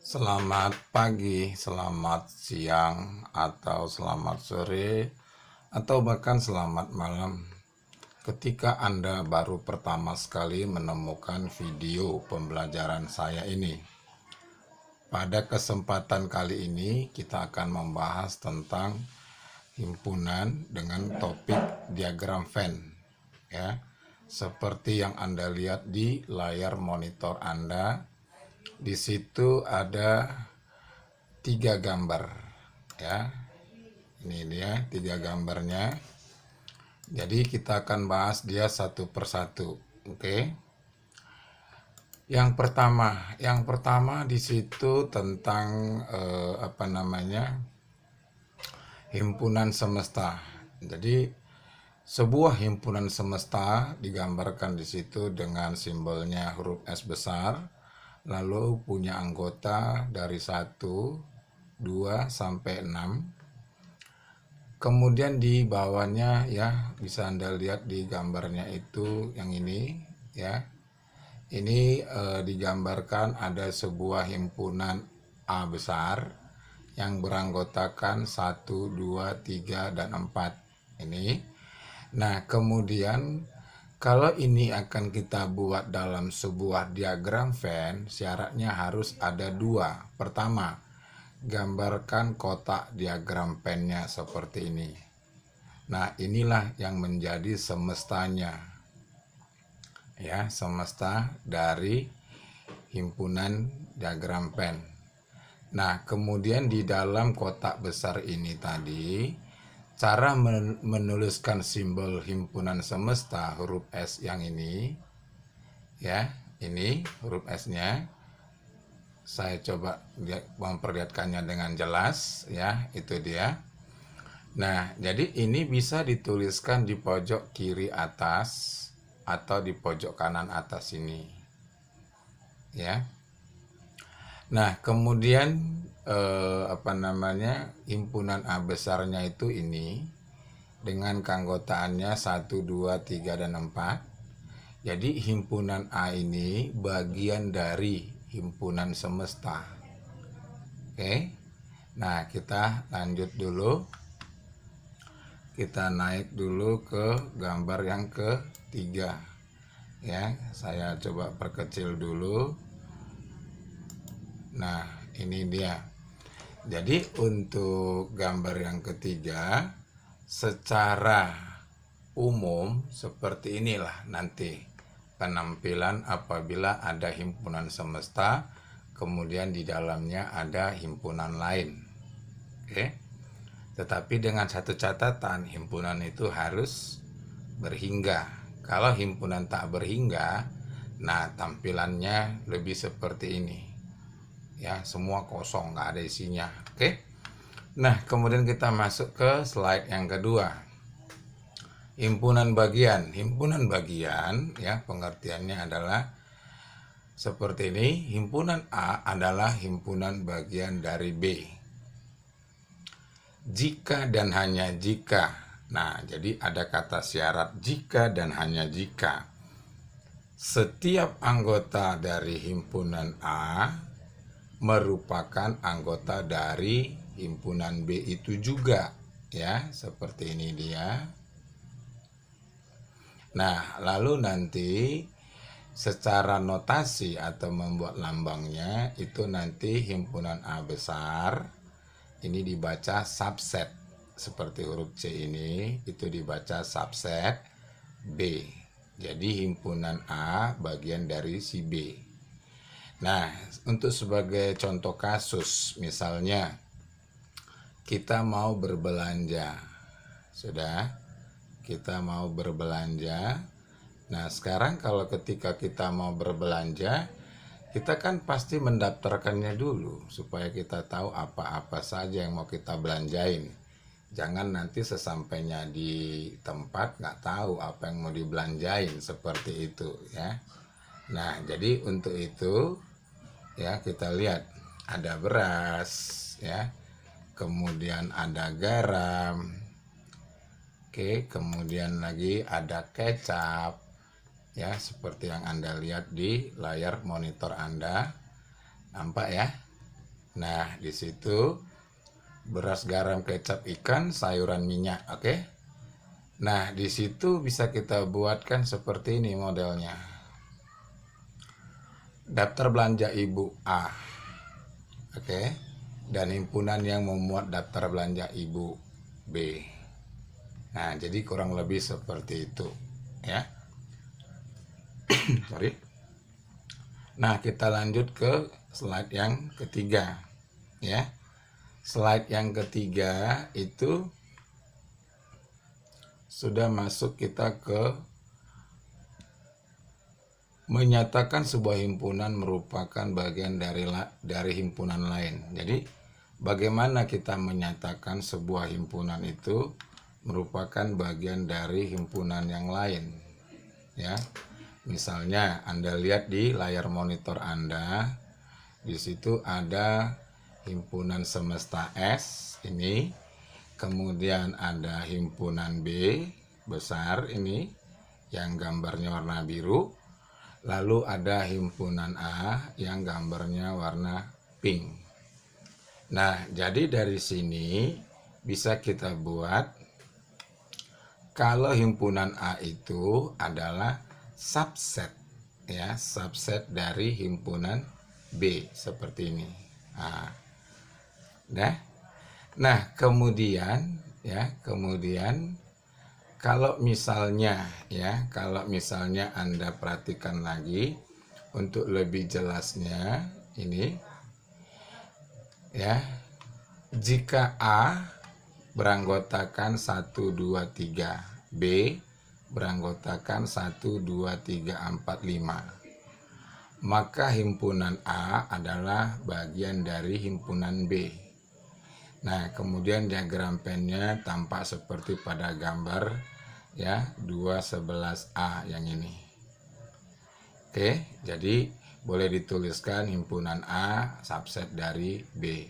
Selamat pagi, selamat siang, atau selamat sore, atau bahkan selamat malam. Ketika Anda baru pertama sekali menemukan video pembelajaran saya ini. Pada kesempatan kali ini, kita akan membahas tentang himpunan dengan topik diagram Venn. Ya, seperti yang Anda lihat di layar monitor Anda, di situ ada 3 gambar, ya. Ini dia 3 gambarnya. Jadi kita akan bahas dia satu persatu. Oke. Yang pertama di situ tentang himpunan semesta. Jadi sebuah himpunan semesta digambarkan di situ dengan simbolnya huruf S besar, lalu punya anggota dari 1, 2 sampai 6. Kemudian di bawahnya ya bisa Anda lihat di gambarnya itu yang ini ya. Ini digambarkan ada sebuah himpunan A besar yang beranggotakan 1, 2, 3 dan 4 ini. Nah, kemudian kalau ini akan kita buat dalam sebuah diagram Venn, syaratnya harus ada 2. Pertama, gambarkan kotak diagram Venn-nya seperti ini. Nah, inilah yang menjadi semestanya. Ya, semesta dari himpunan diagram Venn. Nah, kemudian di dalam kotak besar ini tadi, cara menuliskan simbol himpunan semesta huruf S yang ini, ya, ini huruf S-nya. Saya coba memperlihatkannya dengan jelas, ya, itu dia. Nah, jadi ini bisa dituliskan di pojok kiri atas atau di pojok kanan atas ini, ya. Nah, kemudian himpunan A besarnya itu ini dengan keanggotaannya 1, 2, 3 dan 4. Jadi himpunan A ini bagian dari himpunan semesta. Oke. Nah, kita lanjut dulu. Kita naik dulu ke gambar yang ketiga. Ya, saya coba perkecil dulu. Nah, ini dia. Jadi untuk gambar yang ketiga, secara umum seperti inilah nanti penampilan apabila ada himpunan semesta, kemudian di dalamnya ada himpunan lain. Oke. Tetapi dengan satu catatan, himpunan itu harus berhingga. Kalau himpunan tak berhingga, nah tampilannya lebih seperti ini. Ya, semua kosong, nggak ada isinya. Oke. Nah, kemudian kita masuk ke slide yang kedua. Himpunan bagian. Himpunan bagian, ya, pengertiannya adalah seperti ini. Himpunan A adalah himpunan bagian dari B. Jika dan hanya jika. Nah, jadi ada kata syarat jika dan hanya jika. Setiap anggota dari himpunan A merupakan anggota dari himpunan B itu juga, ya, seperti ini dia. Nah, lalu nanti secara notasi atau membuat lambangnya itu nanti himpunan A besar ini dibaca subset seperti huruf C ini, itu dibaca subset B. Jadi himpunan A bagian dari si B. Nah, untuk sebagai contoh kasus, misalnya kita mau berbelanja. Sudah, kita mau berbelanja. Nah, sekarang kalau ketika kita mau berbelanja, kita kan pasti mendaftarkannya dulu supaya kita tahu apa-apa saja yang mau kita belanjain. Jangan nanti sesampainya di tempat nggak tahu apa yang mau dibelanjain, seperti itu ya. Nah, jadi untuk itu ya kita lihat ada beras ya. Kemudian ada garam. Oke, kemudian lagi ada kecap. Ya, seperti yang Anda lihat di layar monitor Anda. Nampak ya? Nah, di situ beras, garam, kecap, ikan, sayuran, minyak. Oke. Nah, di situ bisa kita buatkan seperti ini modelnya. Daftar belanja ibu A. Oke. Dan himpunan yang memuat daftar belanja ibu B. Nah, jadi kurang lebih seperti itu, ya. Sorry. Nah, kita lanjut ke slide yang ketiga, ya. Slide yang ketiga itu sudah masuk kita ke menyatakan sebuah himpunan merupakan bagian dari himpunan lain. Jadi, bagaimana kita menyatakan sebuah himpunan itu merupakan bagian dari himpunan yang lain, ya. Misalnya Anda lihat di layar monitor Anda, di situ ada himpunan semesta S ini, kemudian ada himpunan B besar ini yang gambarnya warna biru, lalu ada himpunan A yang gambarnya warna pink. Nah, jadi dari sini bisa kita buat kalau himpunan A itu adalah subset, ya, subset dari himpunan B seperti ini. Nah, kemudian kalau misalnya Anda perhatikan lagi untuk lebih jelasnya ini, ya, jika A beranggotakan 1, 2, 3, B beranggotakan 1, 2, 3, 4, 5, maka himpunan A adalah bagian dari himpunan B. Nah, kemudian diagram pennya tampak seperti pada gambar, ya, 211A yang ini. Oke, jadi boleh dituliskan himpunan A subset dari B.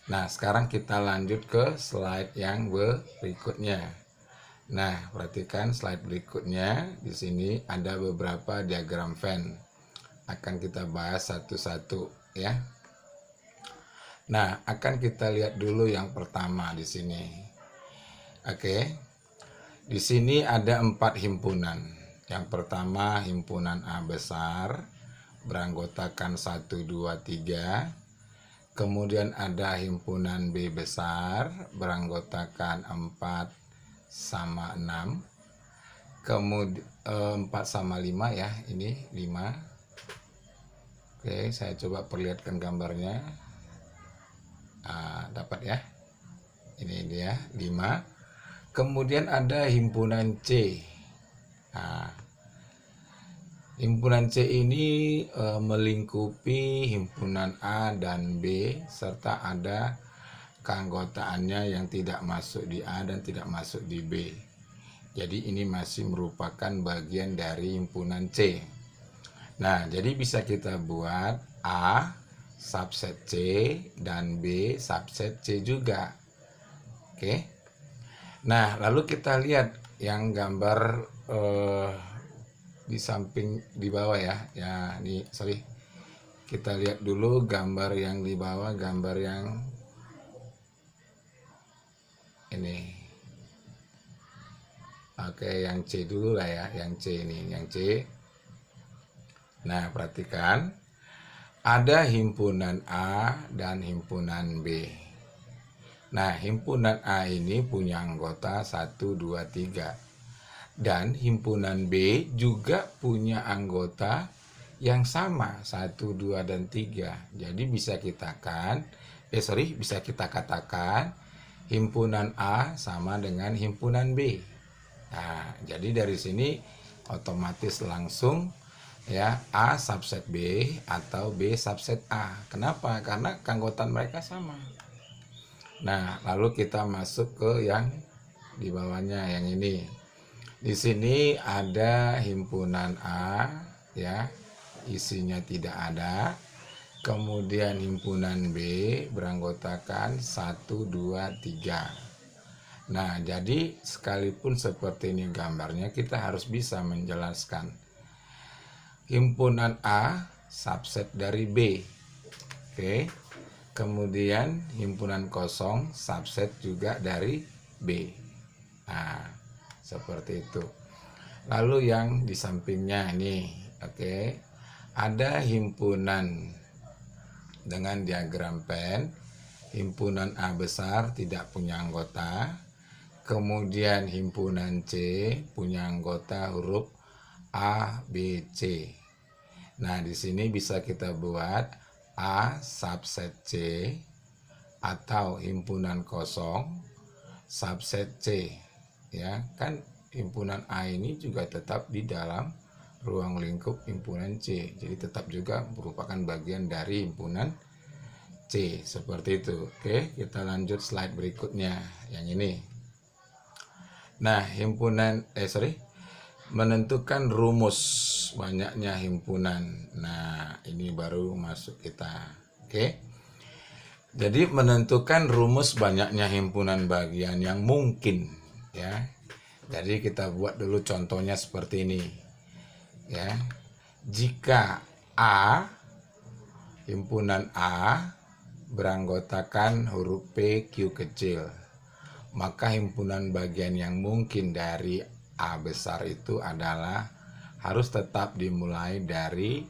Nah, sekarang kita lanjut ke slide yang berikutnya. Nah, perhatikan slide berikutnya. Di sini ada beberapa diagram Venn. Akan kita bahas satu-satu, ya. Nah, akan kita lihat dulu yang pertama di sini. Oke. Di sini ada 4 himpunan. Yang pertama himpunan A besar beranggotakan 1, 2, 3. Kemudian ada himpunan B besar beranggotakan 4 sama 6. Kemudian 4 sama 5, ya, ini 5. Oke, saya coba perlihatkan gambarnya. Dapat, ya. Ini dia 5. Kemudian ada himpunan C. Himpunan C ini melingkupi himpunan A dan B, serta ada keanggotaannya yang tidak masuk di A dan tidak masuk di B. Jadi ini masih merupakan bagian dari himpunan C. Nah, jadi bisa kita buat A subset C dan B subset C juga. Oke. Nah, lalu kita lihat yang gambar di samping di bawah, ya. Ya, ini sorry. Kita lihat dulu gambar yang di bawah, gambar yang ini. Oke, yang C dulu lah, ya, yang C ini, yang C. Nah, perhatikan ada himpunan A dan himpunan B. Nah, himpunan A ini punya anggota 1, 2, 3. Dan himpunan B juga punya anggota yang sama 1, 2, dan 3. Jadi bisa kita katakan himpunan A sama dengan himpunan B. Nah, jadi dari sini otomatis langsung, ya, A subset B atau B subset A. Kenapa? Karena keanggotaan mereka sama. Nah, lalu kita masuk ke yang di bawahnya, yang ini. Di sini ada himpunan A, ya, isinya tidak ada. Kemudian himpunan B beranggotakan 1, 2, 3. Nah, jadi sekalipun seperti ini gambarnya, kita harus bisa menjelaskan himpunan A subset dari B. Oke. kemudian himpunan kosong subset juga dari B. Nah, seperti itu. Lalu yang di sampingnya ini, oke, ada himpunan dengan diagram Venn. Himpunan A besar tidak punya anggota, kemudian himpunan C punya anggota huruf A, B, C. Nah, di sini bisa kita buat A subset C atau himpunan kosong subset C. Ya, kan himpunan A ini juga tetap di dalam ruang lingkup himpunan C. Jadi tetap juga merupakan bagian dari himpunan C, seperti itu. Oke, kita lanjut slide berikutnya, yang ini. Nah, menentukan rumus banyaknya himpunan. Nah, ini baru masuk kita. Oke. Jadi menentukan rumus banyaknya himpunan bagian yang mungkin, ya. Jadi kita buat dulu contohnya seperti ini. Ya. Jika himpunan A beranggotakan huruf P, Q kecil, maka himpunan bagian yang mungkin dari A besar itu adalah harus tetap dimulai dari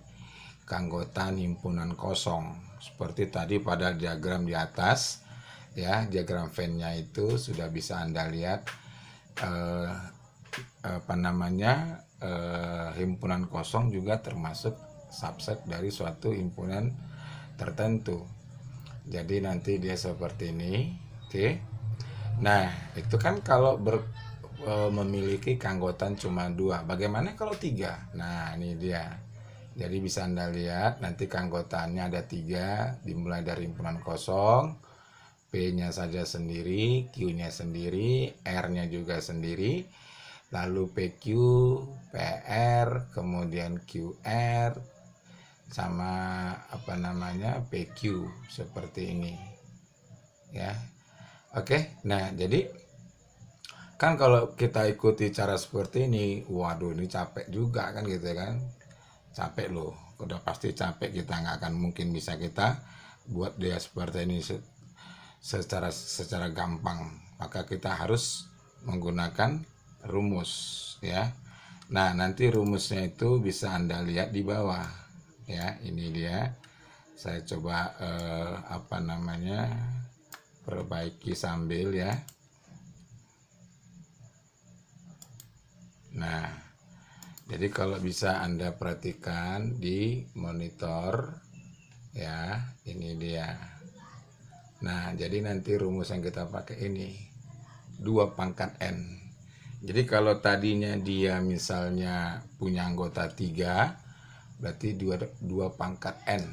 keanggotaan himpunan kosong. Seperti tadi pada diagram di atas, ya, diagram Venn-nya itu sudah bisa Anda lihat himpunan kosong juga termasuk subset dari suatu himpunan tertentu. Jadi nanti dia seperti ini. Oke. Nah, itu kan kalau memiliki keanggotaan cuma 2. Bagaimana kalau 3? Nah, ini dia. Jadi bisa Anda lihat nanti keanggotaannya ada 3, dimulai dari himpunan kosong, P-nya saja sendiri, Q-nya sendiri, R-nya juga sendiri, lalu PQ, PR, kemudian QR, sama PQ, seperti ini, ya. Oke. Nah, jadi kan kalau kita ikuti cara seperti ini, waduh, ini capek juga kan, gitu kan. Capek loh, udah pasti capek. Kita nggak akan mungkin bisa kita buat dia seperti ini secara gampang. Maka kita harus menggunakan rumus, ya. Nah, nanti rumusnya itu bisa Anda lihat di bawah. Ya, ini dia. Saya coba perbaiki sambil, ya. Nah, jadi kalau bisa Anda perhatikan di monitor, ya, ini dia. Nah, jadi nanti rumus yang kita pakai ini 2 pangkat N. Jadi kalau tadinya dia misalnya punya anggota 3, berarti 2 pangkat N,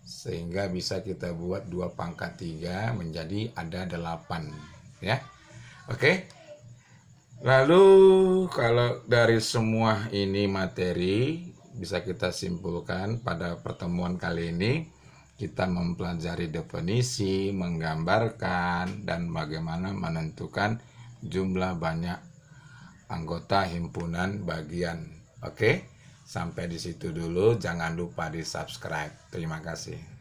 sehingga bisa kita buat 2 pangkat 3 menjadi ada 8, ya. Oke. Lalu kalau dari semua ini materi, bisa kita simpulkan pada pertemuan kali ini kita mempelajari definisi, menggambarkan, dan bagaimana menentukan jumlah banyak anggota himpunan bagian. Oke, sampai di situ dulu. Jangan lupa di subscribe. Terima kasih.